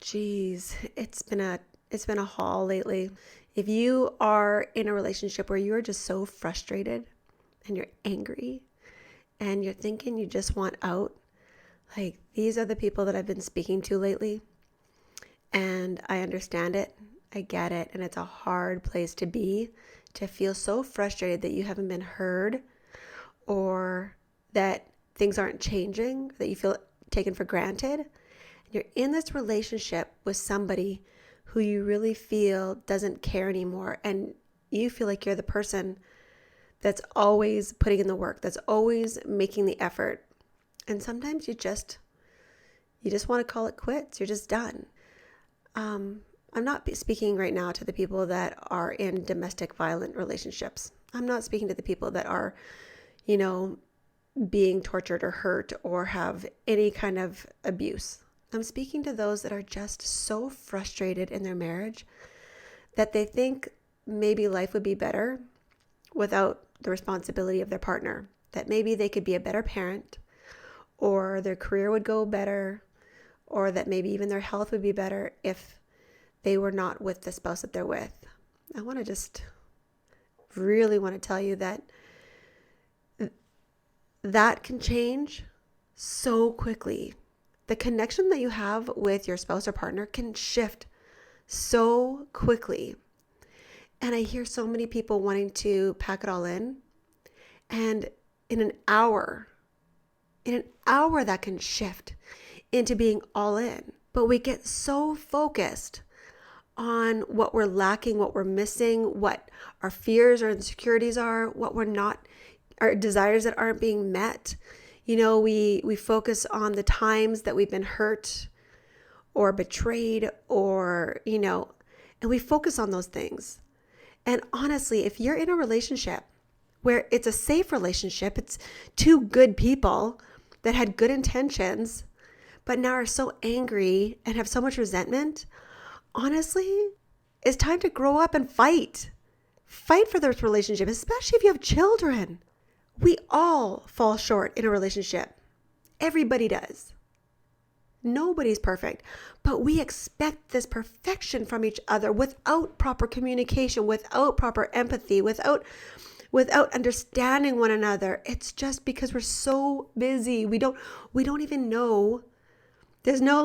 Geez, it's been a haul lately. If you are in a relationship where you're just so frustrated and you're angry and you're thinking you just want out, like these are the people that I've been speaking to lately. And I understand it. I get it. And it's a hard place to be, to feel so frustrated that you haven't been heard or that things aren't changing, that you feel taken for granted. You're in this relationship with somebody who you really feel doesn't care anymore, and you feel like you're the person that's always putting in the work, that's always making the effort. And sometimes you just want to call it quits. You're just done. I'm not speaking right now to the people that are in domestic violent relationships. I'm not speaking to the people that are, being tortured or hurt or have any kind of abuse. I'm speaking to those that are just so frustrated in their marriage that they think maybe life would be better without the responsibility of their partner, that maybe they could be a better parent, or their career would go better, or that maybe even their health would be better if they were not with the spouse that they're with. I really want to tell you that can change so quickly. The connection that you have with your spouse or partner can shift so quickly. And I hear so many people wanting to pack it all in. And in an hour that can shift into being all in. But we get so focused on what we're lacking, what we're missing, what our fears or insecurities are, what we're not, our desires that aren't being met. We focus on the times that we've been hurt or betrayed or, and we focus on those things. And honestly, if you're in a relationship where it's a safe relationship, it's two good people that had good intentions, but now are so angry and have so much resentment, honestly, it's time to grow up and fight. Fight for this relationship, especially if you have children. We all fall short in a relationship. Everybody does. Nobody's perfect, but we expect this perfection from each other without proper communication, without proper empathy, without understanding one another. It's just because we're so busy. We don't even know. There's no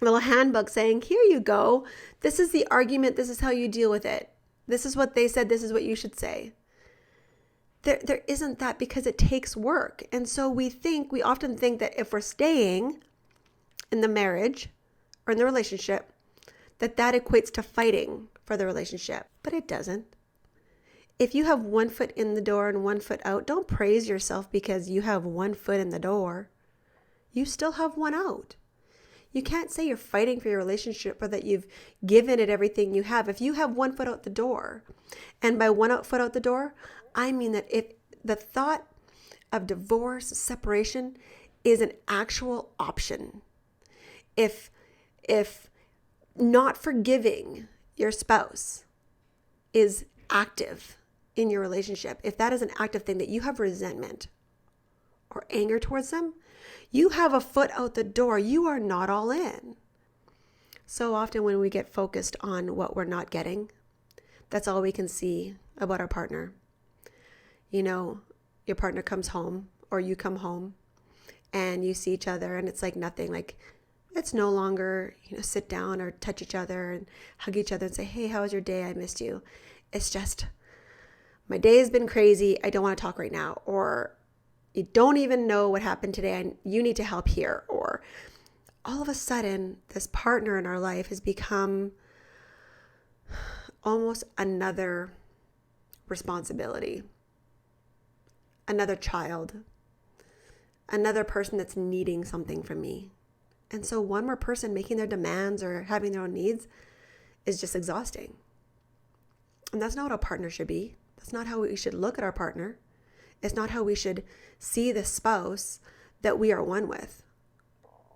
little handbook saying, here you go. This is the argument. This is how you deal with it. This is what they said. This is what you should say. There isn't that, because it takes work. And so we often think that if we're staying in the marriage or in the relationship, that equates to fighting for the relationship. But it doesn't. If you have one foot in the door and one foot out, don't praise yourself because you have one foot in the door. You still have one out. You can't say you're fighting for your relationship or that you've given it everything you have. If you have one foot out the door, and by one foot out the door, I mean that if the thought of divorce, separation is an actual option, if not forgiving your spouse is active in your relationship, if that is an active thing, that you have resentment or anger towards them, you have a foot out the door. You are not all in. So often when we get focused on what we're not getting, that's all we can see about our partner. Your partner comes home or you come home and you see each other and it's like nothing. Like it's no longer, sit down or touch each other and hug each other and say, hey, how was your day? I missed you. It's just, my day has been crazy. I don't want to talk right now. Or you don't even know what happened today and you need to help here. Or all of a sudden, this partner in our life has become almost another responsibility, another child, another person that's needing something from me. And so one more person making their demands or having their own needs is just exhausting. And that's not what a partner should be. That's not how we should look at our partner. It's not how we should see the spouse that we are one with.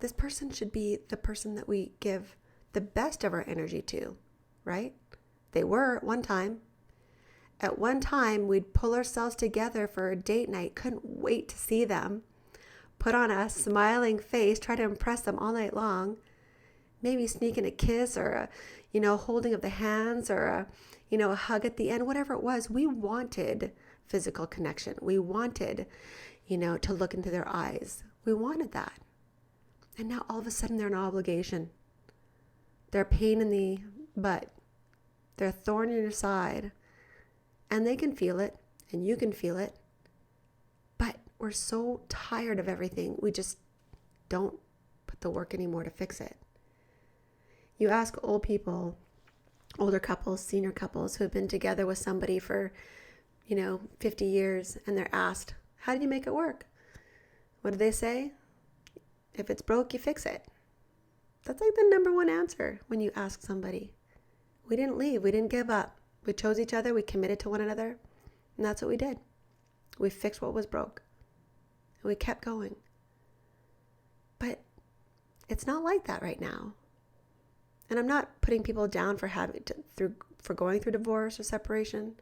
This person should be the person that we give the best of our energy to, right? They were at one time. At one time, we'd pull ourselves together for a date night, couldn't wait to see them, put on a smiling face, try to impress them all night long. maybe sneaking a kiss or a, holding of the hands or a hug at the end, whatever it was. We wanted physical connection. We wanted, to look into their eyes. We wanted that. And now all of a sudden they're an obligation. They're a pain in the butt. They're a thorn in your side. And they can feel it, and you can feel it. But we're so tired of everything, we just don't put the work anymore to fix it. You ask old people, older couples, senior couples who have been together with somebody for, 50 years, and they're asked, how did you make it work? What do they say? If it's broke, you fix it. That's like the number one answer when you ask somebody. We didn't leave. We didn't give up. We chose each other. We committed to one another. And that's what we did. We fixed what was broke. And we kept going. But it's not like that right now. And I'm not putting people down for going through divorce or separation.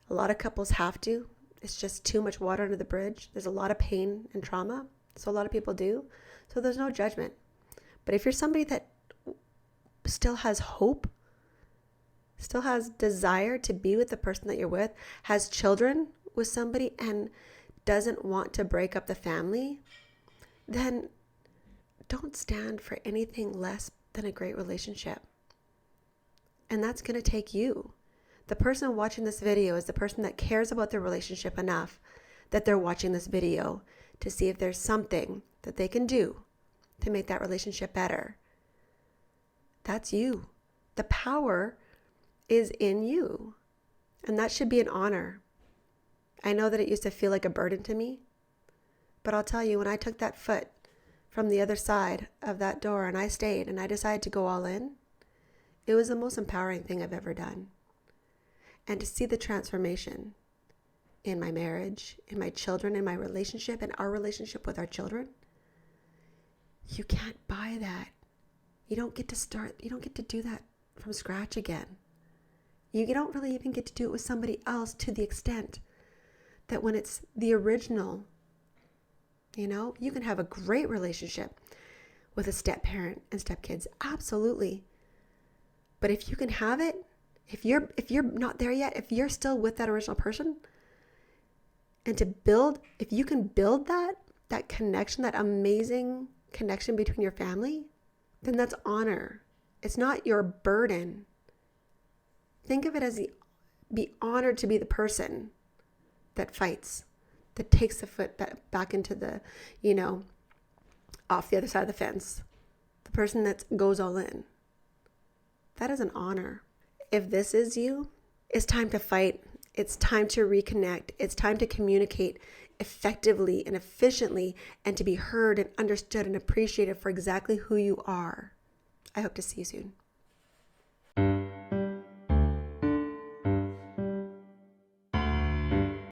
A lot of couples have to. It's just too much water under the bridge. There's a lot of pain and trauma. So a lot of people do. So there's no judgment. But if you're somebody that still has hope, still has desire to be with the person that you're with, has children with somebody, and doesn't want to break up the family, then don't stand for anything less than a great relationship. And that's going to take you. The person watching this video is the person that cares about their relationship enough that they're watching this video to see if there's something that they can do to make that relationship better. That's you. The power is in you. And that should be an honor. I know that it used to feel like a burden to me, but I'll tell you, when I took that foot from the other side of that door and I stayed and I decided to go all in, it was the most empowering thing I've ever done. And to see the transformation in my marriage, in my children, in my relationship, and our relationship with our children, you can't buy that. You don't get to do that from scratch again. You don't really even get to do it with somebody else to the extent that when it's the original, you can have a great relationship with a step-parent and step-kids. Absolutely. But if you can have it, if you're not there yet, if you're still with that original person, and if you can build that connection, that amazing connection between your family, then that's honor. It's not your burden. Think of it as be honored to be the person that fights, that takes the foot back into the, off the other side of the fence. The person that goes all in. That is an honor. If this is you, it's time to fight. It's time to reconnect. It's time to communicate effectively and efficiently and to be heard and understood and appreciated for exactly who you are. I hope to see you soon.